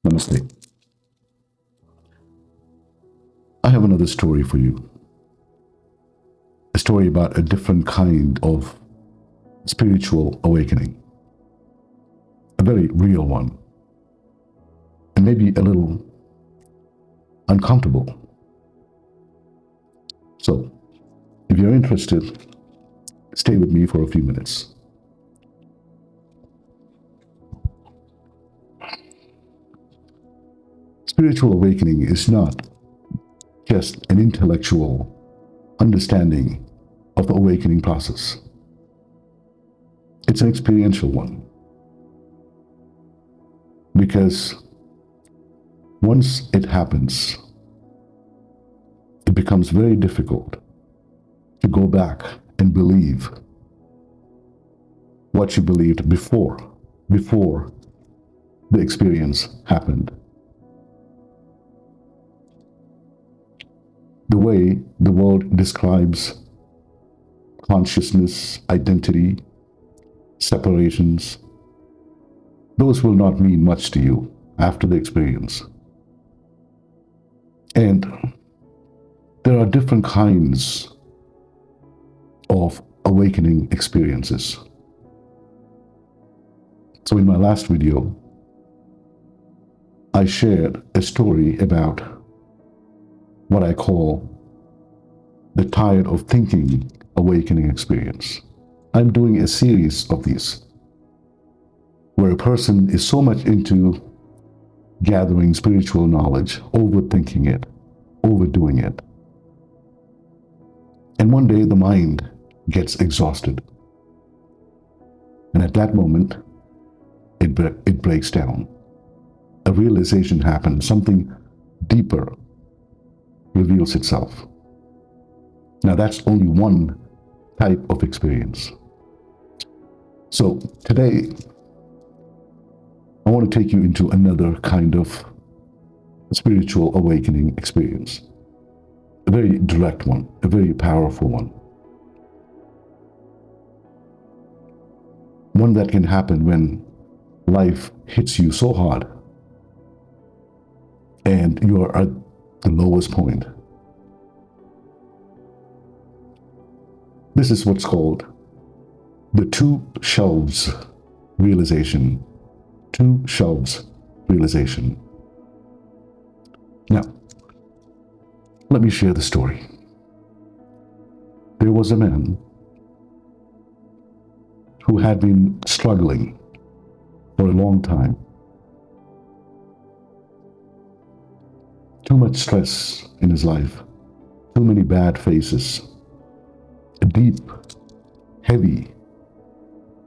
Namaste. I have another story for you. A story about a different kind of spiritual awakening. A very real one. And maybe a little uncomfortable. So, if you're interested, stay with me for a few minutes. Spiritual awakening is not just an intellectual understanding of the awakening process. It's an experiential one. Because once it happens, it becomes very difficult to go back and believe what you believed before the experience happened. The way the world describes consciousness, identity, separations, those will not mean much to you after the experience. And there are different kinds of awakening experiences. So in my last video, I shared a story about what I call the tired of thinking awakening experience. I'm doing a series of these where a person is so much into gathering spiritual knowledge, overthinking it, overdoing it. And one day the mind gets exhausted. And at that moment, it breaks down. A realization happens, something deeper reveals itself. Now that's only one type of experience. So today, I want to take you into another kind of spiritual awakening experience. A very direct one, a very powerful one. One that can happen when life hits you so hard and you are at the lowest point. This is what's called the two shelves realization. Two shelves realization. Now, let me share the story. There was a man who had been struggling for a long time. Too much stress in his life, too many bad faces, a deep, heavy,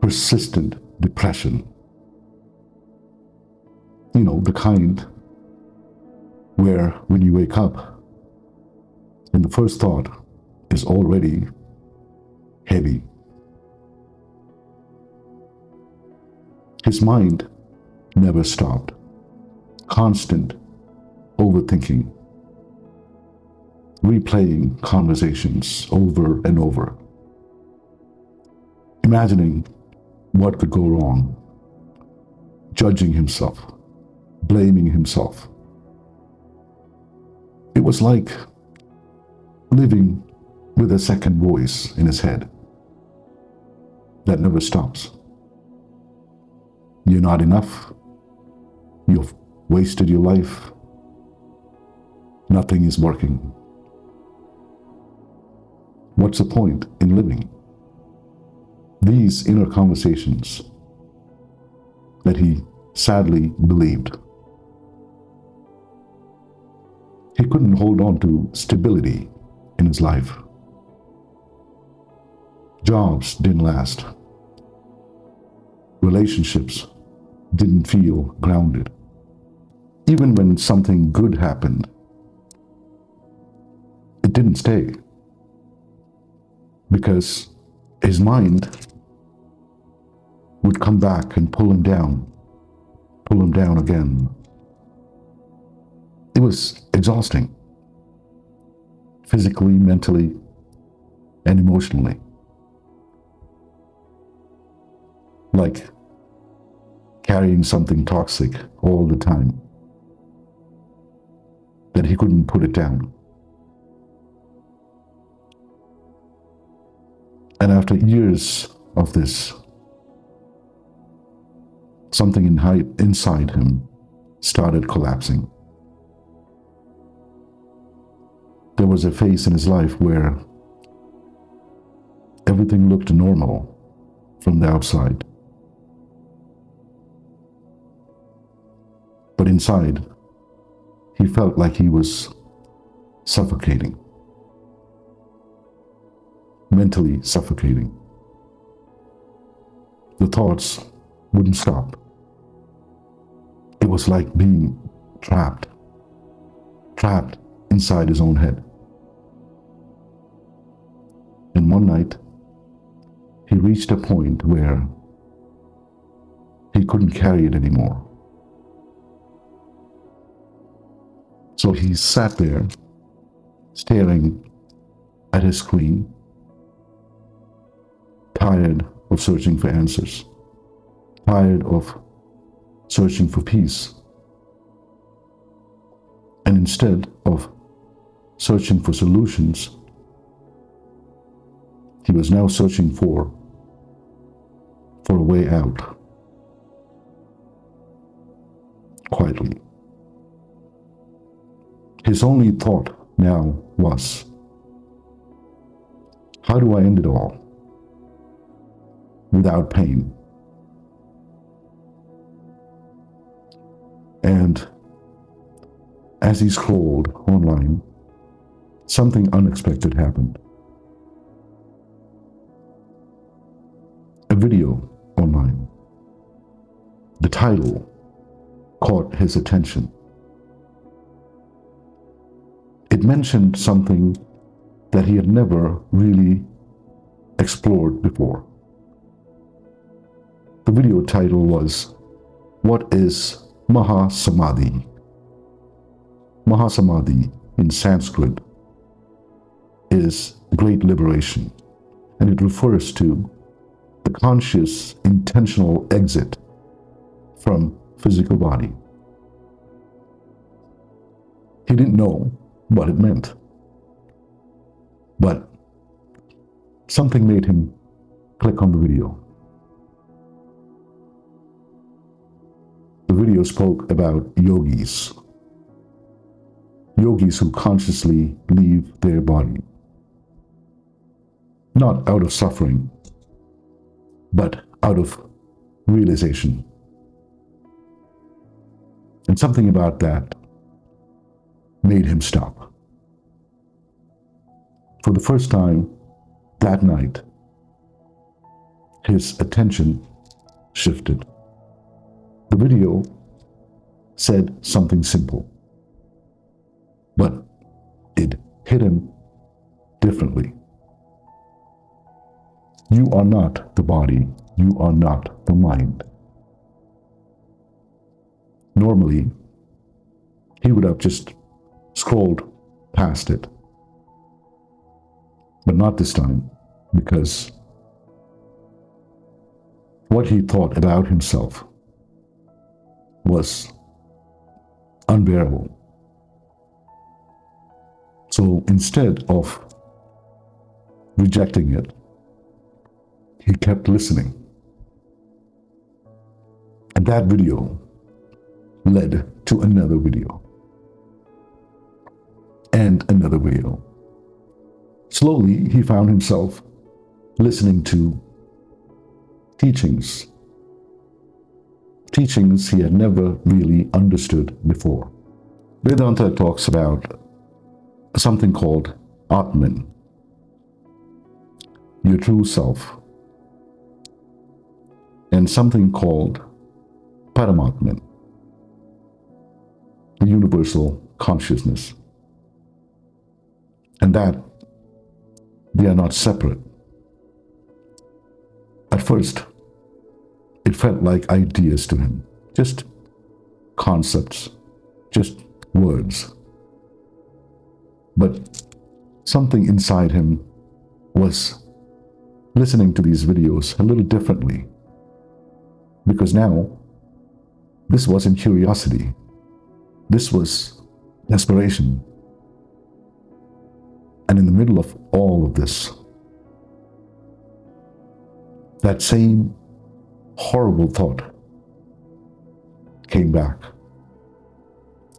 persistent depression. You know, the kind where when you wake up and the first thought is already heavy. His mind never stopped. Constant overthinking, replaying conversations over and over, imagining what could go wrong, judging himself, blaming himself. It was like living with a second voice in his head that never stops. You're not enough. You've wasted your life. Nothing is working. What's the point in living? These inner conversations that he sadly believed. He couldn't hold on to stability in his life. Jobs didn't last. Relationships didn't feel grounded. Even when something good happened, it didn't stay. Because his mind would come back and pull him down again. It was exhausting, physically, mentally, and emotionally. Like carrying something toxic all the time that he couldn't put it down. And after years of this, something inside him started collapsing. There was a phase in his life where everything looked normal from the outside. But inside, he felt like he was suffocating, mentally suffocating. The thoughts wouldn't stop. It was like being trapped inside his own head. And one night, he reached a point where he couldn't carry it anymore. So he sat there, staring at his screen, tired of searching for answers, tired of searching for peace. And instead of searching for solutions, he was now searching for a way out, quietly. His only thought now was, how do I end it all without pain? And as he scrolled online, something unexpected happened. A video online. The title caught his attention. It mentioned something that he had never really explored before. The video title was, "What is Mahasamadhi?" Mahasamadhi in Sanskrit is great liberation, and it refers to the conscious, intentional exit from physical body. He didn't know what it meant, but something made him click on the video. The video spoke about yogis who consciously leave their body, not out of suffering, but out of realization. And something about that made him stop. For the first time that night, his attention shifted. The video said something simple, but it hit him differently. You are not the body. You are not the mind. Normally, he would have just scrolled past it. But not this time, because what he thought about himself was unbearable. So instead of rejecting it, he kept listening. And that video led to another video and another video. Slowly, he found himself listening to teachings he had never really understood before. Vedanta talks about something called Atman, your true self, and something called Paramatman, the universal consciousness. And that they are not separate. At first, it felt like ideas to him, just concepts, just words. But something inside him was listening to these videos a little differently, because now this wasn't curiosity. This was desperation. And in the middle of all of this, that same horrible thought came back.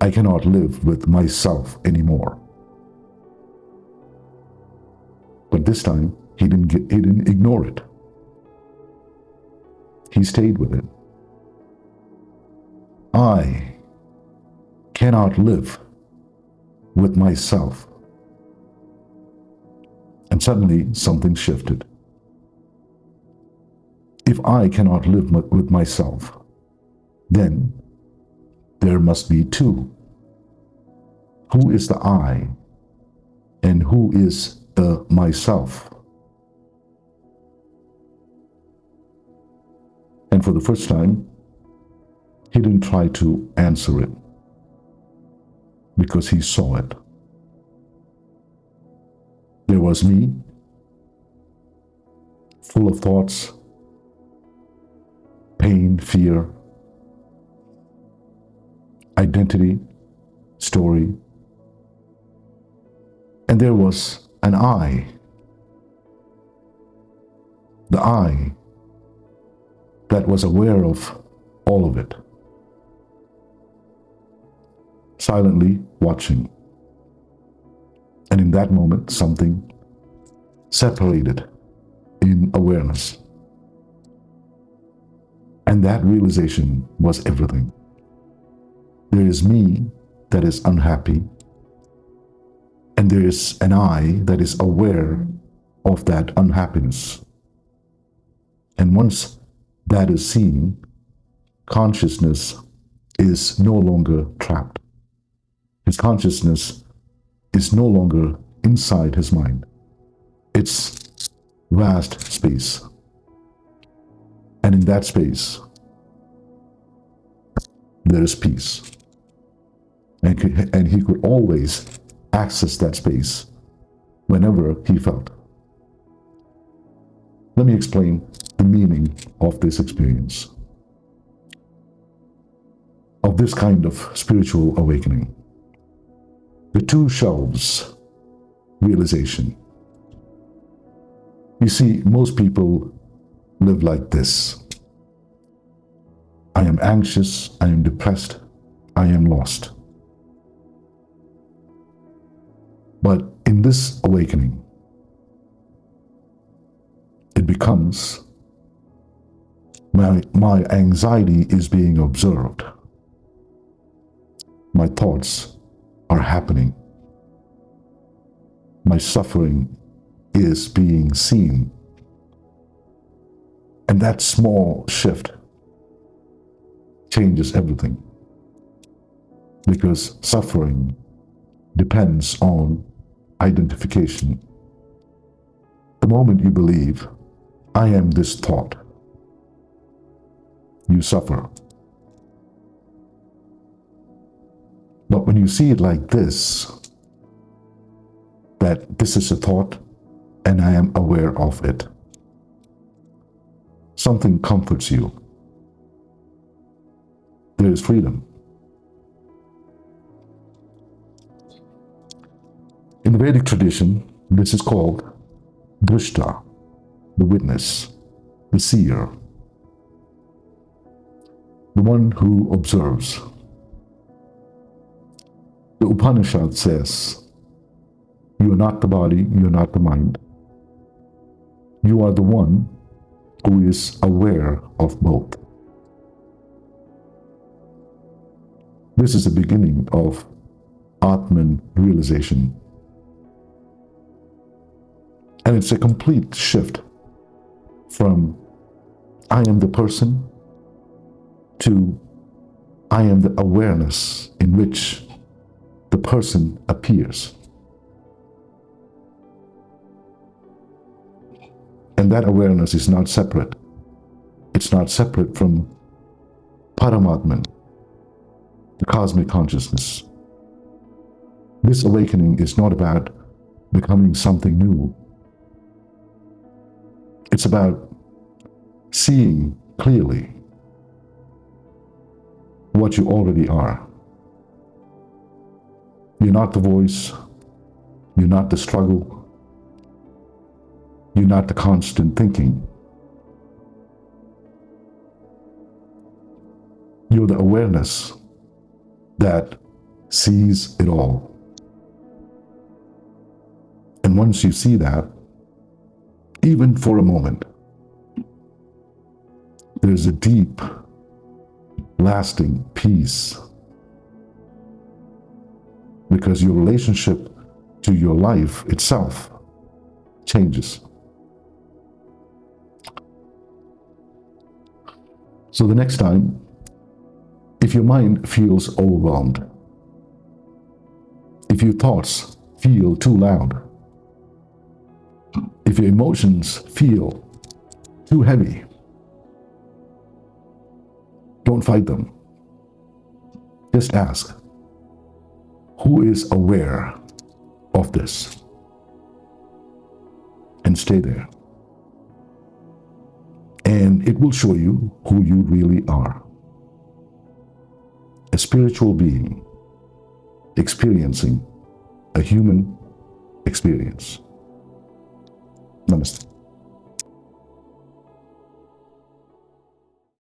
I cannot live with myself anymore. But this time, he didn't ignore it. He stayed with it. I cannot live with myself. And suddenly something shifted. If I cannot live with myself, then there must be two. Who is the I and who is the myself? And for the first time, he didn't try to answer it because he saw it. There was me, full of thoughts, pain, fear, identity, story. And there was an I. The I that was aware of all of it, silently watching. And in that moment, something separated in awareness. And that realization was everything. There is me that is unhappy, and there is an I that is aware of that unhappiness. And once that is seen, consciousness is no longer trapped. His consciousness is no longer inside his mind. It's vast space. And in that space, there is peace. And he could always access that space whenever he felt. Let me explain the meaning of this experience, of this kind of spiritual awakening. The two shelves realization. You see, most people live like this. I am anxious, I am depressed, I am lost. But in this awakening, it becomes my anxiety is being observed. My thoughts are happening. My suffering is being seen. And that small shift changes everything. Because suffering depends on identification. The moment you believe, I am this thought, you suffer. But when you see it like this, that this is a thought and I am aware of it, something comforts you. There is freedom. In the Vedic tradition, this is called Drashta, the witness, the seer, the one who observes. The Upanishad says, you are not the body, you are not the mind. You are the one who is aware of both. This is the beginning of Atman realization. And it's a complete shift from I am the person to I am the awareness in which the person appears. And that awareness is not separate. It's not separate from Paramatman, the cosmic consciousness. This awakening is not about becoming something new. It's about seeing clearly what you already are. You're not the voice. You're not the struggle. You're not the constant thinking. You're the awareness that sees it all. And once you see that, even for a moment, there's a deep, lasting peace, because your relationship to your life itself changes. So the next time, if your mind feels overwhelmed, if your thoughts feel too loud, if your emotions feel too heavy, don't fight them. Just ask, who is aware of this? And stay there. And it will show you who you really are. A spiritual being experiencing a human experience. Namaste.